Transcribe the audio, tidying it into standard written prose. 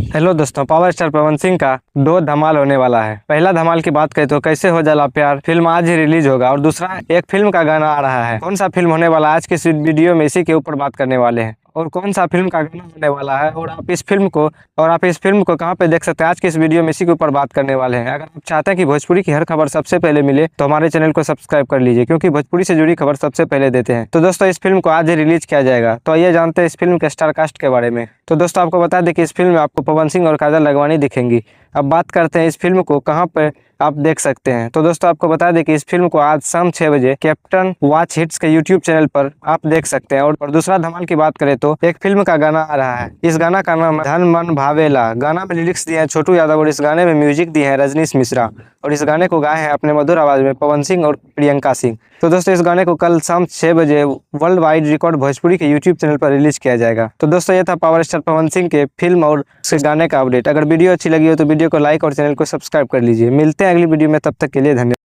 Hello दोस्तों, power star Pawan Singh का दो धमाल होने वाला है। पहला धमाल की बात करें तो कैसे हो जाला प्यार फिल्म आज ही रिलीज होगा और दूसरा एक फिल्म का गाना आ रहा है। कौन सा फिल्म होने वाला है आज के इस वीडियो में इसी के ऊपर बात करने वाले हैं। और कौन सा फिल्म का गाना होने वाला है और आप इस फिल्म को कहां पे देख सकते हैं आज के इस वीडियो में इसी के ऊपर बात करने वाले हैं। अगर आप चाहते हैं कि भोजपुरी की हर खबर सबसे पहले मिले तो हमारे चैनल को सब्सक्राइब कर लीजिए, क्योंकि भोजपुरी से जुड़ी खबर सबसे पहले देते हैं। तो दोस्तों, इस फिल्म को आज ही रिलीज किया जाएगा। तो आइए जानते हैं इस फिल्म के स्टार कास्ट के बारे में। तो दोस्तों, आपको बता दें कि इस फिल्म में आपको पवन सिंह और काजल लखवानी दिखेंगी। अब बात करते हैं इस फिल्म को कहां पर आप देख सकते हैं। तो दोस्तों, आपको बता दें कि इस फिल्म को आज शाम 6 बजे कैप्टन वॉच हिट्स के यूट्यूब चैनल पर आप देख सकते हैं। और दूसरा धमाल की बात करें तो एक फिल्म का गाना आ रहा है। इस गाना का नाम है धन मन भावेला। गाना में लिरिक्स दिए हैं छोटू यादव और इस गाने में म्यूजिक दिए हैं रजनीश मिश्रा। और इस गाने को गाए हैं अपने मधुर आवाज में पवन सिंह और प्रियंका सिंह। तो दोस्तों, इस गाने को कल शाम 6 बजे वर्ल्ड वाइड रिकॉर्ड भोजपुरी के यूट्यूब चैनल पर रिलीज किया जाएगा। तो दोस्तों, ये था पावर स्टार पवन सिंह के फिल्म और इस गाने का अपडेट। अगर वीडियो अच्छी लगी हो तो वीडियो को लाइक और चैनल को सब्सक्राइब कर लीजिए। मिलते हैं अगली वीडियो में, तब तक के लिए धन्यवाद।